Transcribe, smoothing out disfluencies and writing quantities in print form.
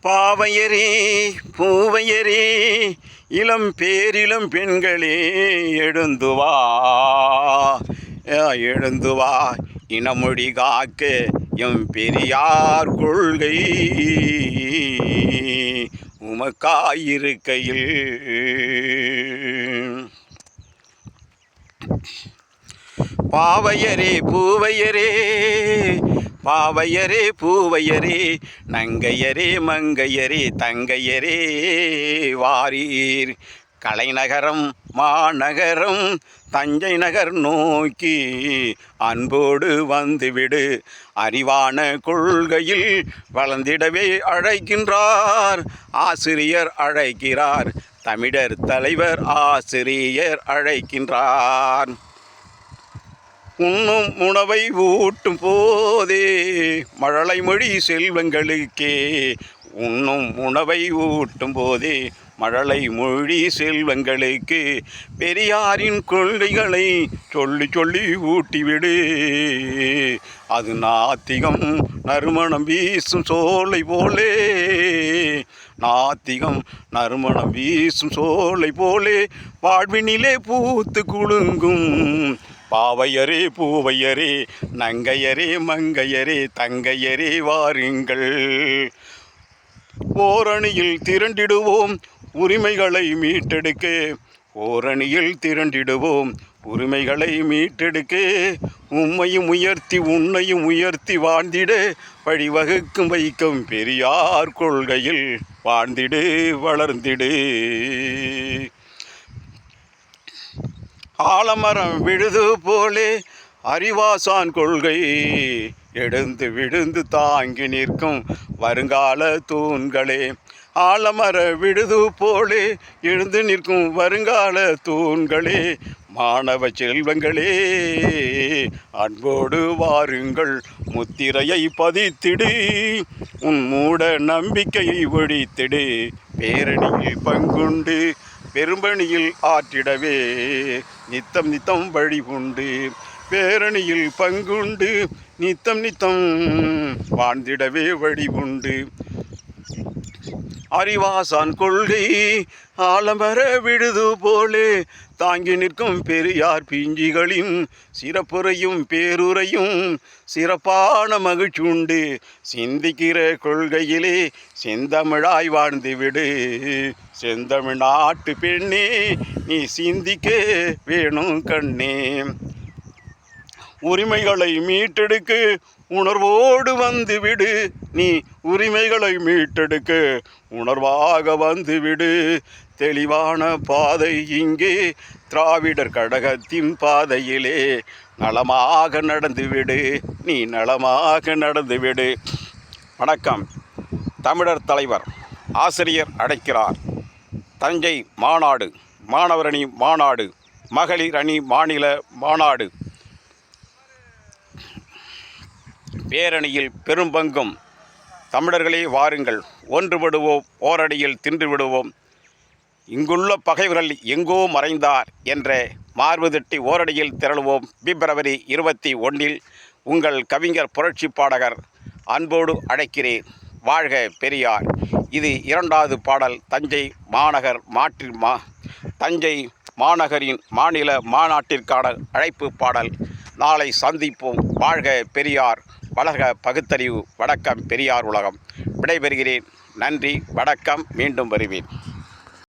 பாவையரே பூவையரே இளம் பேரிளம் பெண்களே எழுந்துவா எழுந்துவா இனமொழி காக்க எம் பெரியார் கொள்கை உமக்காயிருக்கையில். பாவையரே பூவையரே பாவையரே பூவையரே நங்கையரே மங்கையரே தங்கையரே வாரீர் கலைநகரம் மாநகரம் தஞ்சை நகர் நோக்கி அன்போடு வந்துவிடு. அறிவான கொள்கையில் வளர்ந்திடவே அழைக்கின்றார் ஆசிரியர் அழைக்கிறார். தமிழர் தலைவர் ஆசிரியர் அழைக்கின்றார். உண்ணும் உணவை ஊட்டும் போதே மழலை மொழி செல்வங்களுக்கே உண்ணும் உணவை ஊட்டும் போதே மழலை மொழி செல்வங்களுக்கு பெரியாரின் கொள்கைகளை சொல்லி சொல்லி ஊட்டிவிடு. அது நாத்திகம் நறுமணம் வீசும் சோலை போலே நாத்திகம் நறுமணம் வீசும் சோலை போலே வாழ்வினிலே பூத்து குலுங்கும். பாவையரே பூவையரே நங்கையரே மங்கையரே தங்கையரே வாருங்கள். ஓரணியில் திரண்டிடுவோம் உரிமைகளை மீட்டெடுக்க. ஓரணியில் திரண்டிடுவோம் உரிமைகளை மீட்டெடுக்க. உம்மையும் உயர்த்தி உன்னையும் உயர்த்தி வாழ்ந்திட வழிவகுக்கும் வைக்கும் பெரியார் கொள்கையில் வாழ்ந்திடு வளர்ந்திடு. ஆலமரம் விழுது போலே அறிவாசான் கொள்கை எழுந்து விழுந்து தாங்கி நிற்கும் வருங்கால தூண்களே. ஆலமர விழுது போலே எழுந்து நிற்கும் வருங்கால தூண்களே. மாணவ செல்வங்களே அன்போடு வாருங்கள். முத்திரையை பதித்திடு. உன் மூட நம்பிக்கையை ஒழித்திடு. பேரணியில் பங்குண்டு பெரும்பணியில் ஆற்றிடவே நித்தம் நித்தம் வழி உண்டு. பேரணியில் பங்குண்டு நித்தம் நித்தம் வாழ்ந்திடவே வழி உண்டு. அறிவாசான் கொள்கை ஆலமர விழுது போலே தாங்கி நிற்கும் பெரியார் பிஞ்சிகளின் சிறப்புரையும் பேருரையும் சிறப்பான மகிழ்ச்சி உண்டு. சிந்திக்கிற கொள்கையிலே செந்தமிழாய் வாழ்ந்துவிடு. செந்தமிழ் நாட்டு பெண்ணே நீ சிந்திக்க வேணும் கண்ணே. உரிமைகளை மீட்டெடுக்க உணர்வோடு வந்துவிடு. நீ உரிமைகளை மீட்டெடுக்க உணர்வாக வந்துவிடு. தெளிவான பாதை இங்கே திராவிடர் கழகத்தின் பாதையிலே நலமாக நடந்துவிடு. நீ நலமாக நடந்துவிடு. வணக்கம். தமிழர் தலைவர் ஆசிரியர் அழைக்கிறார். தஞ்சை மாநாடு, மாணவர் அணி மாநாடு, மகளிர் அணி மாநில மாநாடு. பேரணியில் பெரும்பங்கும் தமிழர்களே வாருங்கள். ஒன்றுபடுவோம், ஓரடியில் தின்று விடுவோம். இங்குள்ள பகைவர்கள் எங்கோ மறைந்தார் என்ற மார்பு தட்டி ஓரடியில் திரளுவோம். பிப்ரவரி 21 உங்கள் கவிஞர் புரட்சி பாடகர் அன்போடு அழைக்கிறேன். வாழ்க பெரியார். இது 2வது பாடல். தஞ்சை மாநகரின் மாநில மாநாட்டிற்கான அழைப்பு பாடல். நாளை சந்திப்போம். வாழ்க பெரியார், வளர்க பகுத்தறிவு. வணக்கம். பெரியார் உலகம். விடைபெறுகிறேன். நன்றி, வணக்கம். மீண்டும் வருவேன்.